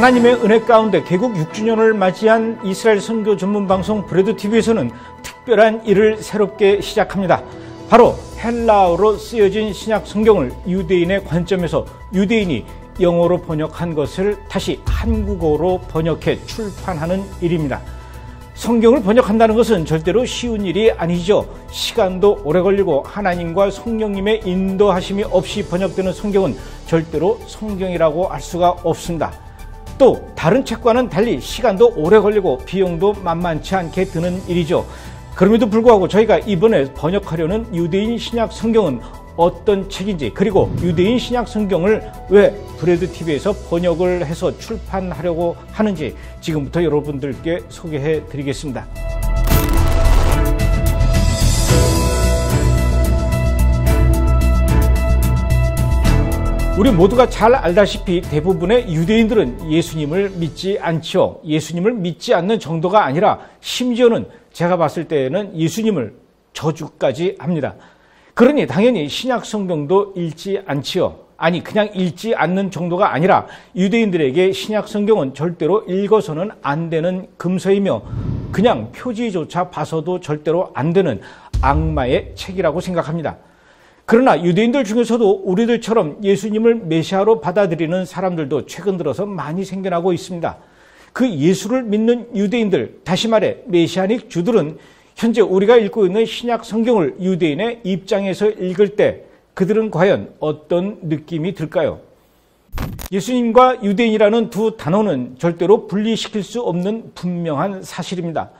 하나님의 은혜 가운데 개국 6주년을 맞이한 이스라엘 선교 전문 방송 브레드TV에서는 특별한 일을 새롭게 시작합니다. 바로 헬라어로 쓰여진 신약 성경을 유대인의 관점에서 유대인이 영어로 번역한 것을 다시 한국어로 번역해 출판하는 일입니다. 성경을 번역한다는 것은 절대로 쉬운 일이 아니죠. 시간도 오래 걸리고 하나님과 성령님의 인도하심이 없이 번역되는 성경은 절대로 성경이라고 할 수가 없습니다. 또 다른 책과는 달리 시간도 오래 걸리고 비용도 만만치 않게 드는 일이죠. 그럼에도 불구하고 저희가 이번에 번역하려는 유대인 신약 성경은 어떤 책인지, 그리고 유대인 신약 성경을 왜 브레드TV에서 번역을 해서 출판하려고 하는지 지금부터 여러분들께 소개해 드리겠습니다. 우리 모두가 잘 알다시피 대부분의 유대인들은 예수님을 믿지 않죠. 예수님을 믿지 않는 정도가 아니라 심지어는 제가 봤을 때는 예수님을 저주까지 합니다. 그러니 당연히 신약 성경도 읽지 않지요. 아니, 그냥 읽지 않는 정도가 아니라 유대인들에게 신약 성경은 절대로 읽어서는 안 되는 금서이며 그냥 표지조차 봐서도 절대로 안 되는 악마의 책이라고 생각합니다. 그러나 유대인들 중에서도 우리들처럼 예수님을 메시아로 받아들이는 사람들도 최근 들어서 많이 생겨나고 있습니다. 그 예수를 믿는 유대인들, 다시 말해 메시아닉 주들은 현재 우리가 읽고 있는 신약 성경을 유대인의 입장에서 읽을 때 그들은 과연 어떤 느낌이 들까요? 예수님과 유대인이라는 두 단어는 절대로 분리시킬 수 없는 분명한 사실입니다.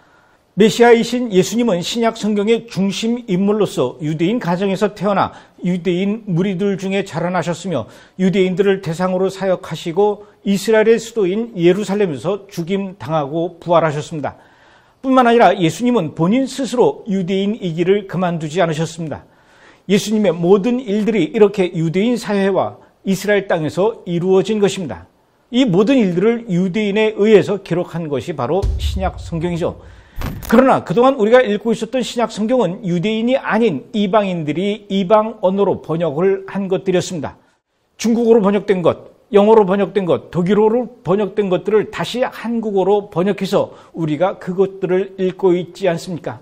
메시아이신 예수님은 신약 성경의 중심 인물로서 유대인 가정에서 태어나 유대인 무리들 중에 자라나셨으며 유대인들을 대상으로 사역하시고 이스라엘의 수도인 예루살렘에서 죽임당하고 부활하셨습니다. 뿐만 아니라 예수님은 본인 스스로 유대인이기를 그만두지 않으셨습니다. 예수님의 모든 일들이 이렇게 유대인 사회와 이스라엘 땅에서 이루어진 것입니다. 이 모든 일들을 유대인에 의해서 기록한 것이 바로 신약 성경이죠. 그러나 그동안 우리가 읽고 있었던 신약 성경은 유대인이 아닌 이방인들이 이방 언어로 번역을 한 것들이었습니다. 중국어로 번역된 것, 영어로 번역된 것, 독일어로 번역된 것들을 다시 한국어로 번역해서 우리가 그것들을 읽고 있지 않습니까?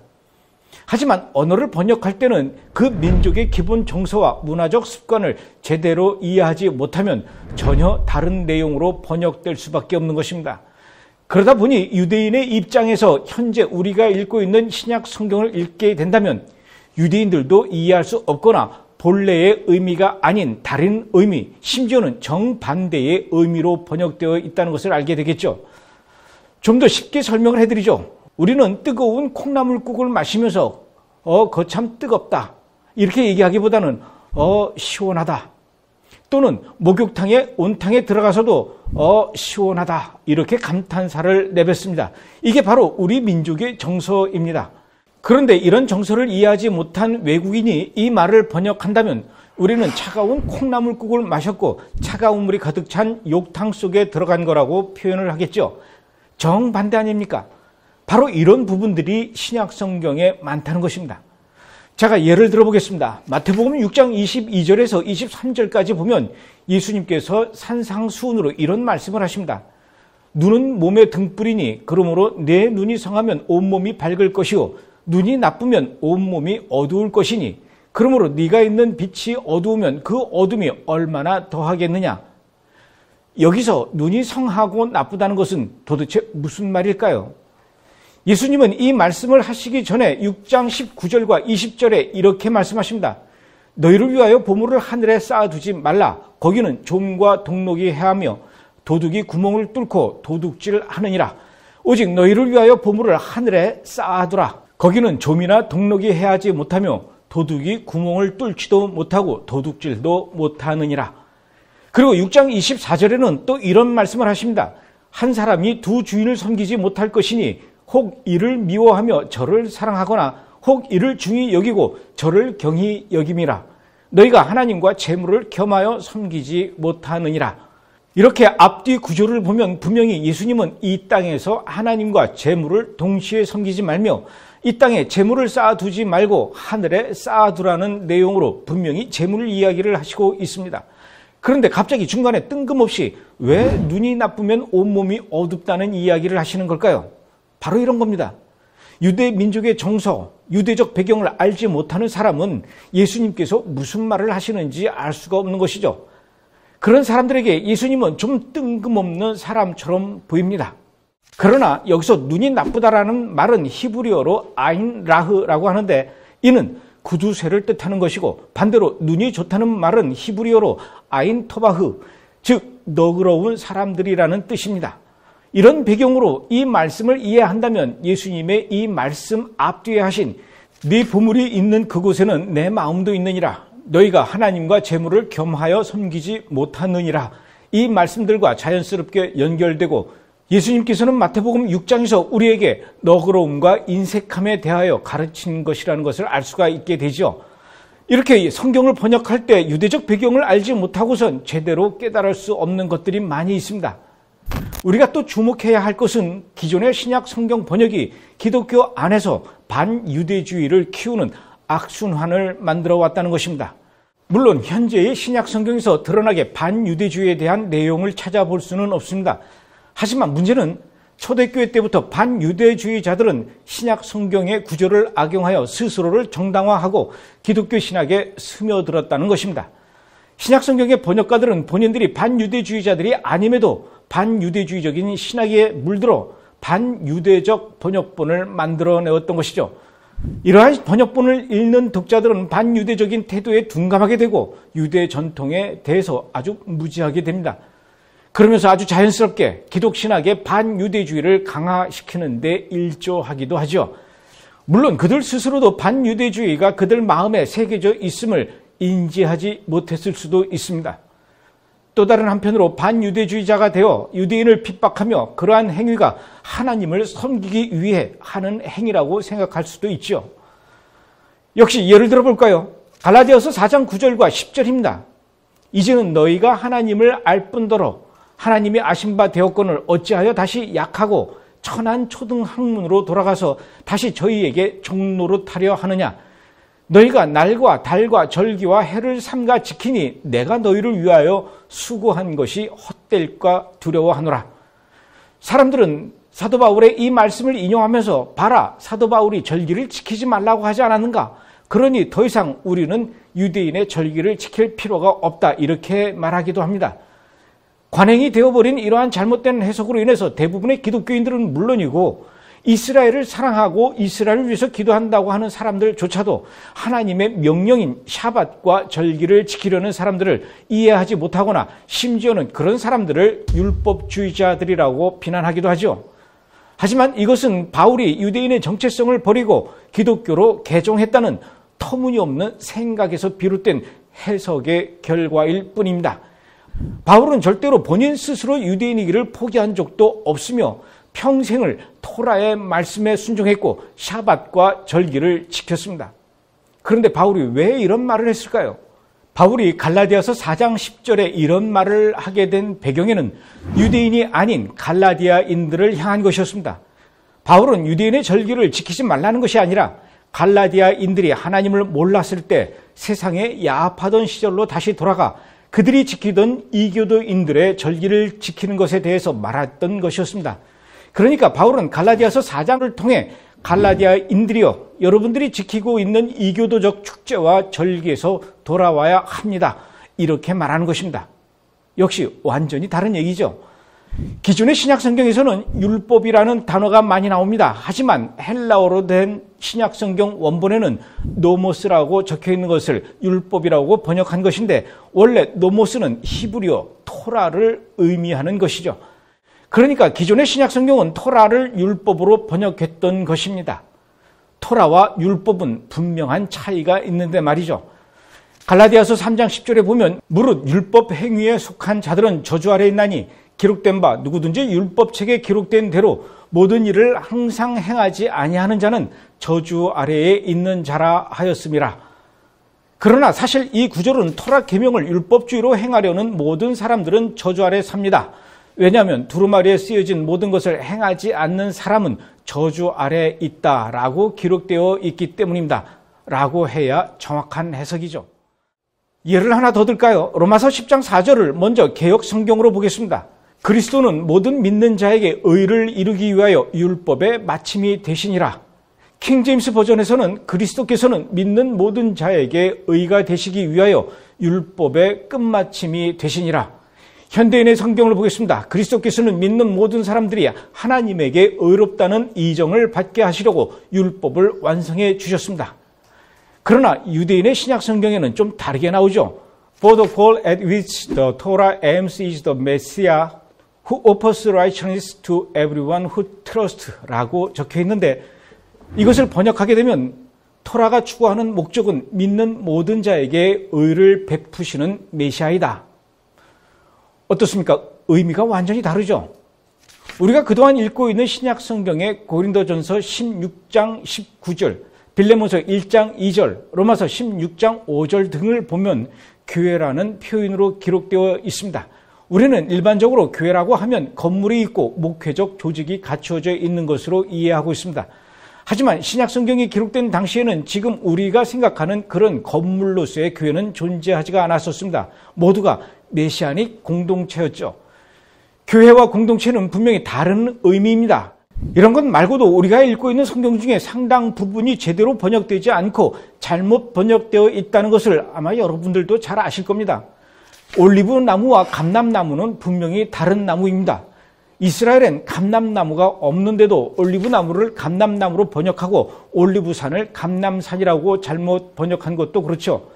하지만 언어를 번역할 때는 그 민족의 기본 정서와 문화적 습관을 제대로 이해하지 못하면 전혀 다른 내용으로 번역될 수밖에 없는 것입니다. 그러다 보니 유대인의 입장에서 현재 우리가 읽고 있는 신약 성경을 읽게 된다면 유대인들도 이해할 수 없거나 본래의 의미가 아닌 다른 의미, 심지어는 정반대의 의미로 번역되어 있다는 것을 알게 되겠죠. 좀 더 쉽게 설명을 해드리죠. 우리는 뜨거운 콩나물국을 마시면서 그거 참 뜨겁다 이렇게 얘기하기보다는 시원하다, 또는 목욕탕에 온탕에 들어가서도 시원하다 이렇게 감탄사를 내뱉습니다. 이게 바로 우리 민족의 정서입니다. 그런데 이런 정서를 이해하지 못한 외국인이 이 말을 번역한다면 우리는 차가운 콩나물국을 마셨고 차가운 물이 가득 찬 욕탕 속에 들어간 거라고 표현을 하겠죠. 정반대 아닙니까? 바로 이런 부분들이 신약 성경에 많다는 것입니다. 제가 예를 들어보겠습니다. 마태복음 6장 22절에서 23절까지 보면 예수님께서 산상수훈으로 이런 말씀을 하십니다. 눈은 몸의 등불이니 그러므로 내 눈이 성하면 온몸이 밝을 것이요 눈이 나쁘면 온몸이 어두울 것이니 그러므로 네가 있는 빛이 어두우면 그 어둠이 얼마나 더하겠느냐. 여기서 눈이 성하고 나쁘다는 것은 도대체 무슨 말일까요? 예수님은 이 말씀을 하시기 전에 6장 19절과 20절에 이렇게 말씀하십니다. 너희를 위하여 보물을 하늘에 쌓아두지 말라. 거기는 좀과 동록이 해하며 도둑이 구멍을 뚫고 도둑질하느니라. 오직 너희를 위하여 보물을 하늘에 쌓아두라. 거기는 좀이나 동록이 해하지 못하며 도둑이 구멍을 뚫지도 못하고 도둑질도 못하느니라. 그리고 6장 24절에는 또 이런 말씀을 하십니다. 한 사람이 두 주인을 섬기지 못할 것이니 혹 이를 미워하며 저를 사랑하거나 혹 이를 중히 여기고 저를 경히 여김이라. 너희가 하나님과 재물을 겸하여 섬기지 못하느니라. 이렇게 앞뒤 구조를 보면 분명히 예수님은 이 땅에서 하나님과 재물을 동시에 섬기지 말며 이 땅에 재물을 쌓아두지 말고 하늘에 쌓아두라는 내용으로 분명히 재물 이야기를 하시고 있습니다. 그런데 갑자기 중간에 뜬금없이 왜 눈이 나쁘면 온몸이 어둡다는 이야기를 하시는 걸까요? 바로 이런 겁니다. 유대 민족의 정서, 유대적 배경을 알지 못하는 사람은 예수님께서 무슨 말을 하시는지 알 수가 없는 것이죠. 그런 사람들에게 예수님은 좀 뜬금없는 사람처럼 보입니다. 그러나 여기서 눈이 나쁘다라는 말은 히브리어로 아인 라흐라고 하는데 이는 구두쇠를 뜻하는 것이고 반대로 눈이 좋다는 말은 히브리어로 아인 토바흐, 즉 너그러운 사람들이라는 뜻입니다. 이런 배경으로 이 말씀을 이해한다면 예수님의 이 말씀 앞뒤에 하신 네 보물이 있는 그곳에는 내 마음도 있느니라. 너희가 하나님과 재물을 겸하여 섬기지 못하느니라. 이 말씀들과 자연스럽게 연결되고 예수님께서는 마태복음 6장에서 우리에게 너그러움과 인색함에 대하여 가르친 것이라는 것을 알 수가 있게 되죠. 이렇게 성경을 번역할 때 유대적 배경을 알지 못하고선 제대로 깨달을 수 없는 것들이 많이 있습니다. 우리가 또 주목해야 할 것은 기존의 신약 성경 번역이 기독교 안에서 반유대주의를 키우는 악순환을 만들어 왔다는 것입니다. 물론 현재의 신약 성경에서 드러나게 반유대주의에 대한 내용을 찾아볼 수는 없습니다. 하지만 문제는 초대교회 때부터 반유대주의자들은 신약 성경의 구조를 악용하여 스스로를 정당화하고 기독교 신학에 스며들었다는 것입니다. 신약 성경의 번역가들은 본인들이 반유대주의자들이 아님에도 반유대주의적인 신학에 물들어 반유대적 번역본을 만들어내었던 것이죠. 이러한 번역본을 읽는 독자들은 반유대적인 태도에 둔감하게 되고 유대 전통에 대해서 아주 무지하게 됩니다. 그러면서 아주 자연스럽게 기독신학의 반유대주의를 강화시키는 데 일조하기도 하죠. 물론 그들 스스로도 반유대주의가 그들 마음에 새겨져 있음을 인지하지 못했을 수도 있습니다. 또 다른 한편으로 반유대주의자가 되어 유대인을 핍박하며 그러한 행위가 하나님을 섬기기 위해 하는 행위라고 생각할 수도 있죠. 역시 예를 들어 볼까요? 갈라디아서 4장 9절과 10절입니다. 이제는 너희가 하나님을 알 뿐더러 하나님이 아신 바 되었거늘 어찌하여 다시 약하고 천한 초등학문으로 돌아가서 다시 저희에게 종노릇하려 하느냐. 너희가 날과 달과 절기와 해를 삼가 지키니 내가 너희를 위하여 수고한 것이 헛될까 두려워하노라. 사람들은 사도 바울의 이 말씀을 인용하면서 봐라, 사도 바울이 절기를 지키지 말라고 하지 않았는가? 그러니 더 이상 우리는 유대인의 절기를 지킬 필요가 없다, 이렇게 말하기도 합니다. 관행이 되어버린 이러한 잘못된 해석으로 인해서 대부분의 기독교인들은 물론이고 이스라엘을 사랑하고 이스라엘을 위해서 기도한다고 하는 사람들조차도 하나님의 명령인 샤밧과 절기를 지키려는 사람들을 이해하지 못하거나 심지어는 그런 사람들을 율법주의자들이라고 비난하기도 하죠. 하지만 이것은 바울이 유대인의 정체성을 버리고 기독교로 개종했다는 터무니없는 생각에서 비롯된 해석의 결과일 뿐입니다. 바울은 절대로 본인 스스로 유대인이기를 포기한 적도 없으며 평생을 토라의 말씀에 순종했고 샤밧과 절기를 지켰습니다. 그런데 바울이 왜 이런 말을 했을까요? 바울이 갈라디아서 4장 10절에 이런 말을 하게 된 배경에는 유대인이 아닌 갈라디아인들을 향한 것이었습니다. 바울은 유대인의 절기를 지키지 말라는 것이 아니라 갈라디아인들이 하나님을 몰랐을 때 세상에 야합하던 시절로 다시 돌아가 그들이 지키던 이교도인들의 절기를 지키는 것에 대해서 말했던 것이었습니다. 그러니까 바울은 갈라디아서 4장을 통해 갈라디아인들이여 여러분들이 지키고 있는 이교도적 축제와 절기에서 돌아와야 합니다, 이렇게 말하는 것입니다. 역시 완전히 다른 얘기죠. 기존의 신약 성경에서는 율법이라는 단어가 많이 나옵니다. 하지만 헬라어로 된 신약 성경 원본에는 노모스라고 적혀 있는 것을 율법이라고 번역한 것인데 원래 노모스는 히브리어 토라를 의미하는 것이죠. 그러니까 기존의 신약 성경은 토라를 율법으로 번역했던 것입니다. 토라와 율법은 분명한 차이가 있는데 말이죠. 갈라디아서 3장 10절에 보면 무릇 율법 행위에 속한 자들은 저주 아래 있나니 기록된 바 누구든지 율법책에 기록된 대로 모든 일을 항상 행하지 아니하는 자는 저주 아래에 있는 자라 하였음이라. 그러나 사실 이 구절은 토라 계명을 율법주의로 행하려는 모든 사람들은 저주 아래 삽니다. 왜냐하면 두루마리에 쓰여진 모든 것을 행하지 않는 사람은 저주 아래에 있다라고 기록되어 있기 때문입니다. 라고 해야 정확한 해석이죠. 예를 하나 더 들까요? 로마서 10장 4절을 먼저 개역 성경으로 보겠습니다. 그리스도는 모든 믿는 자에게 의를 이루기 위하여 율법의 마침이 되시니라. 킹제임스 버전에서는 그리스도께서는 믿는 모든 자에게 의가 되시기 위하여 율법의 끝마침이 되시니라. 현대인의 성경을 보겠습니다. 그리스도께서는 믿는 모든 사람들이 하나님에게 의롭다는 이정을 받게 하시려고 율법을 완성해 주셨습니다. 그러나 유대인의 신약 성경에는 좀 다르게 나오죠. For the goal at which the Torah aims is the Messiah who offers righteousness to everyone who trusts 라고 적혀 있는데, 이것을 번역하게 되면 토라가 추구하는 목적은 믿는 모든 자에게 의를 베푸시는 메시아이다. 어떻습니까? 의미가 완전히 다르죠. 우리가 그동안 읽고 있는 신약 성경의 고린도전서 16장 19절, 빌레몬서 1장 2절, 로마서 16장 5절 등을 보면 교회라는 표현으로 기록되어 있습니다. 우리는 일반적으로 교회라고 하면 건물이 있고 목회적 조직이 갖추어져 있는 것으로 이해하고 있습니다. 하지만 신약 성경이 기록된 당시에는 지금 우리가 생각하는 그런 건물로서의 교회는 존재하지가 않았었습니다. 모두가 메시아닉 공동체였죠. 교회와 공동체는 분명히 다른 의미입니다. 이런 것 말고도 우리가 읽고 있는 성경 중에 상당 부분이 제대로 번역되지 않고 잘못 번역되어 있다는 것을 아마 여러분들도 잘 아실 겁니다. 올리브 나무와 감람나무는 분명히 다른 나무입니다. 이스라엘엔 감람나무가 없는데도 올리브 나무를 감람나무로 번역하고 올리브산을 감람산이라고 잘못 번역한 것도 그렇죠.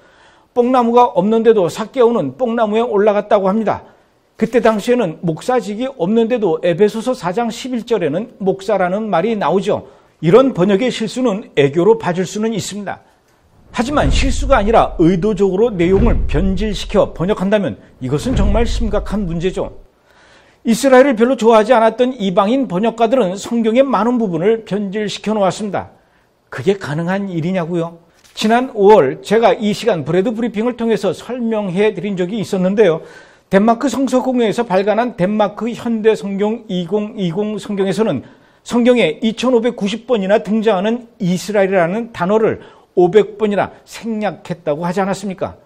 뽕나무가 없는데도 삭개오는 뽕나무에 올라갔다고 합니다. 그때 당시에는 목사직이 없는데도 에베소서 4장 11절에는 목사라는 말이 나오죠. 이런 번역의 실수는 애교로 봐줄 수는 있습니다. 하지만 실수가 아니라 의도적으로 내용을 변질시켜 번역한다면 이것은 정말 심각한 문제죠. 이스라엘을 별로 좋아하지 않았던 이방인 번역가들은 성경의 많은 부분을 변질시켜 놓았습니다. 그게 가능한 일이냐고요? 지난 5월 제가 이 시간 브레드 브리핑을 통해서 설명해 드린 적이 있었는데요. 덴마크 성서공회에서 발간한 덴마크 현대 성경 2020 성경에서는 성경에 2590번이나 등장하는 이스라엘이라는 단어를 500번이나 생략했다고 하지 않았습니까?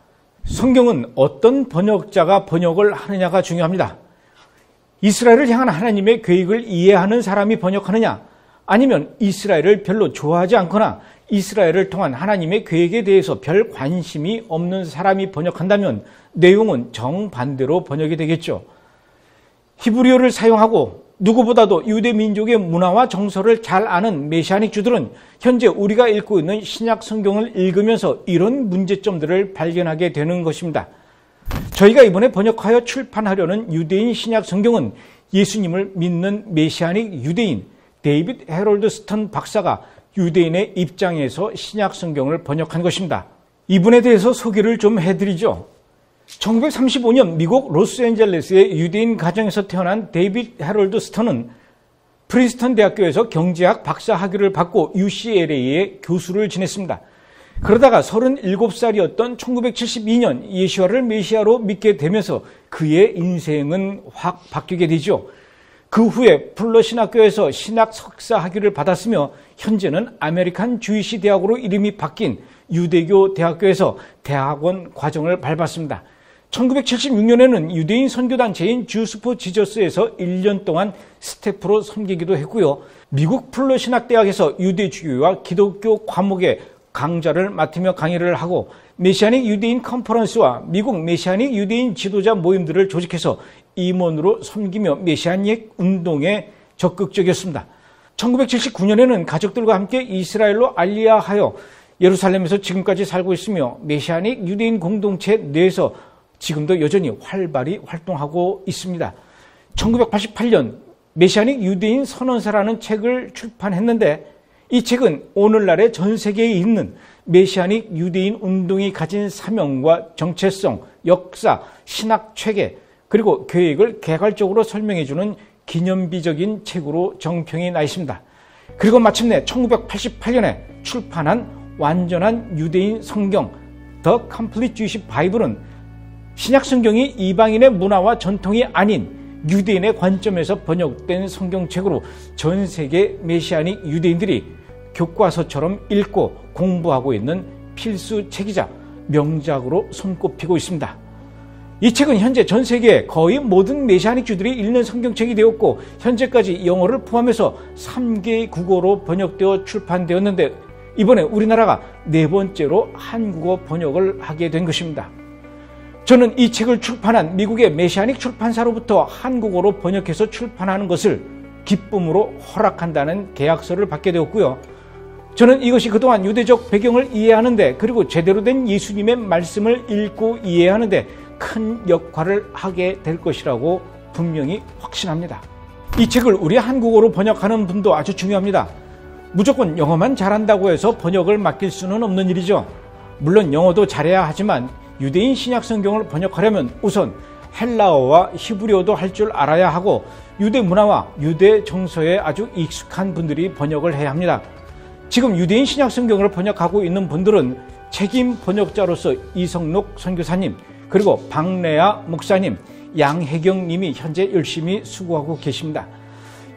성경은 어떤 번역자가 번역을 하느냐가 중요합니다. 이스라엘을 향한 하나님의 계획을 이해하는 사람이 번역하느냐, 아니면 이스라엘을 별로 좋아하지 않거나 이스라엘을 통한 하나님의 계획에 대해서 별 관심이 없는 사람이 번역한다면 내용은 정반대로 번역이 되겠죠. 히브리어를 사용하고 누구보다도 유대 민족의 문화와 정서를 잘 아는 메시아닉 주들은 현재 우리가 읽고 있는 신약 성경을 읽으면서 이런 문제점들을 발견하게 되는 것입니다. 저희가 이번에 번역하여 출판하려는 유대인 신약 성경은 예수님을 믿는 메시아닉 유대인 데이빗 해롤드 스턴 박사가 유대인의 입장에서 신약 성경을 번역한 것입니다. 이분에 대해서 소개를 좀 해드리죠. 1935년 미국 로스앤젤레스의 유대인 가정에서 태어난 데이빗 해롤드 스턴은 프린스턴 대학교에서 경제학 박사 학위를 받고 UCLA의 교수를 지냈습니다. 그러다가 37살이었던 1972년 예수와를 메시아로 믿게 되면서 그의 인생은 확 바뀌게 되죠. 그 후에 풀러 신학교에서 신학 석사 학위를 받았으며 현재는 아메리칸 주이시 대학으로 이름이 바뀐 유대교 대학교에서 대학원 과정을 밟았습니다. 1976년에는 유대인 선교단체인 주스 포 지저스에서 1년 동안 스태프로 섬기기도 했고요. 미국 풀러 신학대학에서 유대주의와 기독교 과목의 강좌를 맡으며 강의를 하고 메시아닉 유대인 컨퍼런스와 미국 메시아닉 유대인 지도자 모임들을 조직해서 임원으로 섬기며 메시아닉 운동에 적극적이었습니다. 1979년에는 가족들과 함께 이스라엘로 알리야하여 예루살렘에서 지금까지 살고 있으며 메시아닉 유대인 공동체 내에서 지금도 여전히 활발히 활동하고 있습니다. 1988년 메시아닉 유대인 선언서라는 책을 출판했는데 이 책은 오늘날의 전 세계에 있는 메시아닉 유대인 운동이 가진 사명과 정체성, 역사, 신학 체계, 그리고 계획을 개괄적으로 설명해주는 기념비적인 책으로 정평이 나 있습니다. 그리고 마침내 1988년에 출판한 완전한 유대인 성경 The Complete Jewish Bible은 신약 성경이 이방인의 문화와 전통이 아닌 유대인의 관점에서 번역된 성경책으로 전 세계 메시아닉 유대인들이 교과서처럼 읽고 공부하고 있는 필수 책이자 명작으로 손꼽히고 있습니다. 이 책은 현재 전 세계 거의 모든 메시아닉주들이 읽는 성경책이 되었고 현재까지 영어를 포함해서 3개의 국어로 번역되어 출판되었는데 이번에 우리나라가 4번째로 한국어 번역을 하게 된 것입니다. 저는 이 책을 출판한 미국의 메시아닉 출판사로부터 한국어로 번역해서 출판하는 것을 기쁨으로 허락한다는 계약서를 받게 되었고요. 저는 이것이 그동안 유대적 배경을 이해하는데 그리고 제대로 된 예수님의 말씀을 읽고 이해하는데 큰 역할을 하게 될 것이라고 분명히 확신합니다. 이 책을 우리 한국어로 번역하는 분도 아주 중요합니다. 무조건 영어만 잘한다고 해서 번역을 맡길 수는 없는 일이죠. 물론 영어도 잘해야 하지만 유대인 신약 성경을 번역하려면 우선 헬라어와 히브리어도 할 줄 알아야 하고 유대 문화와 유대 정서에 아주 익숙한 분들이 번역을 해야 합니다. 지금 유대인 신약 성경을 번역하고 있는 분들은 책임 번역자로서 이성록 선교사님, 그리고 박래아 목사님, 양혜경 님이 현재 열심히 수고하고 계십니다.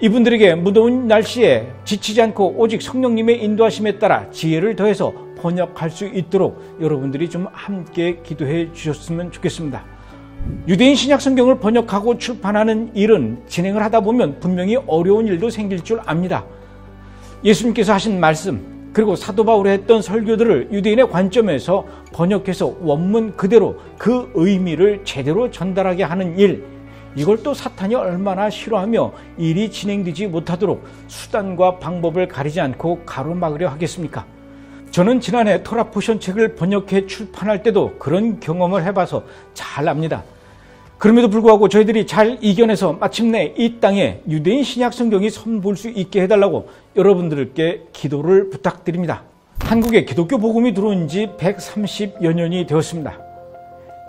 이분들에게 무더운 날씨에 지치지 않고 오직 성령님의 인도하심에 따라 지혜를 더해서 번역할 수 있도록 여러분들이 좀 함께 기도해 주셨으면 좋겠습니다. 유대인 신약 성경을 번역하고 출판하는 일은 진행을 하다 보면 분명히 어려운 일도 생길 줄 압니다. 예수님께서 하신 말씀 그리고 사도 바울이 했던 설교들을 유대인의 관점에서 번역해서 원문 그대로 그 의미를 제대로 전달하게 하는 일, 이걸 또 사탄이 얼마나 싫어하며 일이 진행되지 못하도록 수단과 방법을 가리지 않고 가로막으려 하겠습니까? 저는 지난해 토라 포션 책을 번역해 출판할 때도 그런 경험을 해봐서 잘 압니다. 그럼에도 불구하고 저희들이 잘 이겨내서 마침내 이 땅에 유대인 신약 성경이 선보일 수 있게 해달라고 여러분들께 기도를 부탁드립니다. 한국에 기독교 복음이 들어온 지 130여 년이 되었습니다.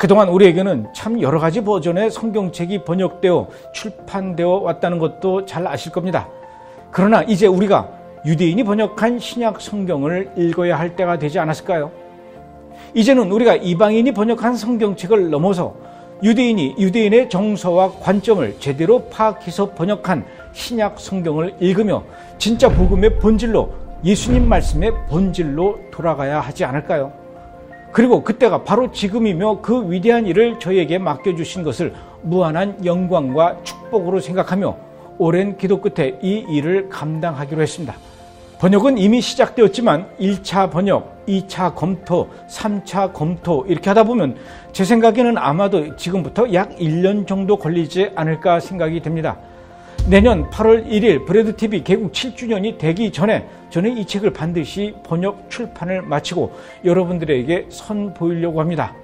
그동안 우리에게는 참 여러 가지 버전의 성경책이 번역되어 출판되어 왔다는 것도 잘 아실 겁니다. 그러나 이제 우리가 유대인이 번역한 신약 성경을 읽어야 할 때가 되지 않았을까요? 이제는 우리가 이방인이 번역한 성경책을 넘어서 유대인이 유대인의 정서와 관점을 제대로 파악해서 번역한 신약 성경을 읽으며 진짜 복음의 본질로, 예수님 말씀의 본질로 돌아가야 하지 않을까요? 그리고 그때가 바로 지금이며 그 위대한 일을 저희에게 맡겨주신 것을 무한한 영광과 축복으로 생각하며 오랜 기도 끝에 이 일을 감당하기로 했습니다. 번역은 이미 시작되었지만 1차 번역, 2차 검토, 3차 검토 이렇게 하다 보면 제 생각에는 아마도 지금부터 약 1년 정도 걸리지 않을까 생각이 됩니다. 내년 8월 1일 브레드TV 개국 7주년이 되기 전에 저는 이 책을 반드시 번역 출판을 마치고 여러분들에게 선보이려고 합니다.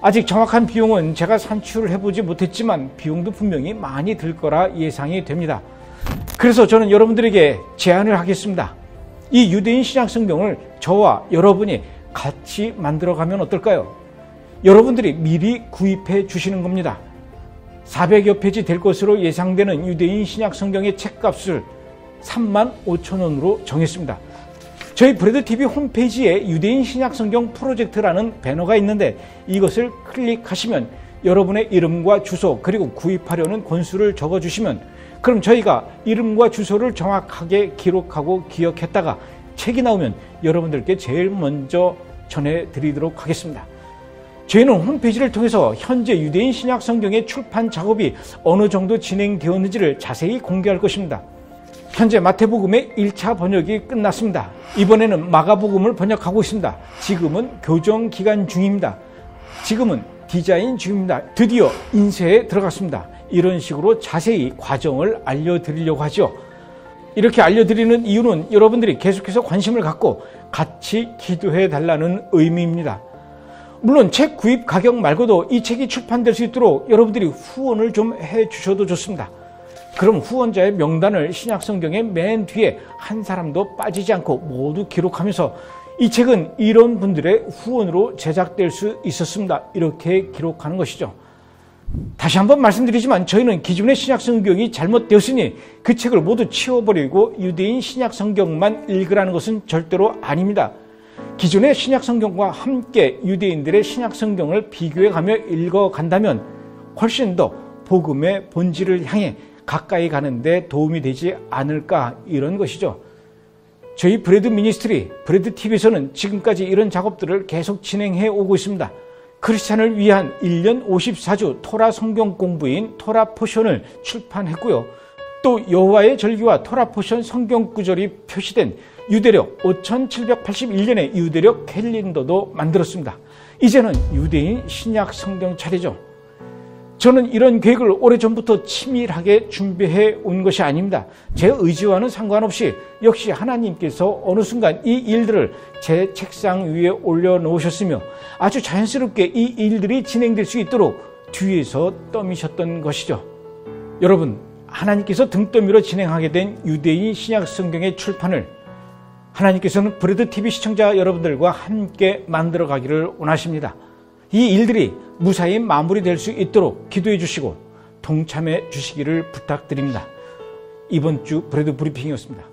아직 정확한 비용은 제가 산출을 해보지 못했지만 비용도 분명히 많이 들 거라 예상이 됩니다. 그래서 저는 여러분들에게 제안을 하겠습니다. 이 유대인 신약 성경을 저와 여러분이 같이 만들어가면 어떨까요? 여러분들이 미리 구입해 주시는 겁니다. 400여 페이지 될 것으로 예상되는 유대인 신약 성경의 책값을 35,000원으로 정했습니다. 저희 브레드TV 홈페이지에 유대인 신약 성경 프로젝트라는 배너가 있는데 이것을 클릭하시면 여러분의 이름과 주소 그리고 구입하려는 권수를 적어주시면 그럼 저희가 이름과 주소를 정확하게 기록하고 기억했다가 책이 나오면 여러분들께 제일 먼저 전해드리도록 하겠습니다. 저희는 홈페이지를 통해서 현재 유대인 신약 성경의 출판 작업이 어느 정도 진행되었는지를 자세히 공개할 것입니다. 현재 마태복음의 1차 번역이 끝났습니다. 이번에는 마가복음을 번역하고 있습니다. 지금은 교정 기간 중입니다. 지금은 디자인 중입니다. 드디어 인쇄에 들어갔습니다. 이런 식으로 자세히 과정을 알려드리려고 하죠. 이렇게 알려드리는 이유는 여러분들이 계속해서 관심을 갖고 같이 기도해 달라는 의미입니다. 물론 책 구입 가격 말고도 이 책이 출판될 수 있도록 여러분들이 후원을 좀 해주셔도 좋습니다. 그럼 후원자의 명단을 신약성경의 맨 뒤에 한 사람도 빠지지 않고 모두 기록하면서 이 책은 이런 분들의 후원으로 제작될 수 있었습니다. 이렇게 기록하는 것이죠. 다시 한번 말씀드리지만 저희는 기존의 신약성경이 잘못되었으니 그 책을 모두 치워버리고 유대인 신약성경만 읽으라는 것은 절대로 아닙니다. 기존의 신약성경과 함께 유대인들의 신약성경을 비교해가며 읽어간다면 훨씬 더 복음의 본질을 향해 가까이 가는 데 도움이 되지 않을까 이런 것이죠. 저희 브레드 미니스트리, 브레드 TV에서는 지금까지 이런 작업들을 계속 진행해 오고 있습니다. 크리스찬을 위한 1년 54주 토라 성경 공부인 토라 포션을 출판했고요. 또 여호와의 절기와 토라 포션 성경 구절이 표시된 유대력 5781년의 유대력 캘린더도 만들었습니다. 이제는 유대인 신약 성경 차례죠. 저는 이런 계획을 오래전부터 치밀하게 준비해 온 것이 아닙니다. 제 의지와는 상관없이 역시 하나님께서 어느 순간 이 일들을 제 책상 위에 올려놓으셨으며 아주 자연스럽게 이 일들이 진행될 수 있도록 뒤에서 떠미셨던 것이죠. 여러분, 하나님께서 등떠미로 진행하게 된 유대인 신약 성경의 출판을 하나님께서는 브레드 TV 시청자 여러분들과 함께 만들어 가기를 원하십니다. 이 일들이 무사히 마무리될 수 있도록 기도해 주시고 동참해 주시기를 부탁드립니다. 이번 주 브레드 브리핑이었습니다.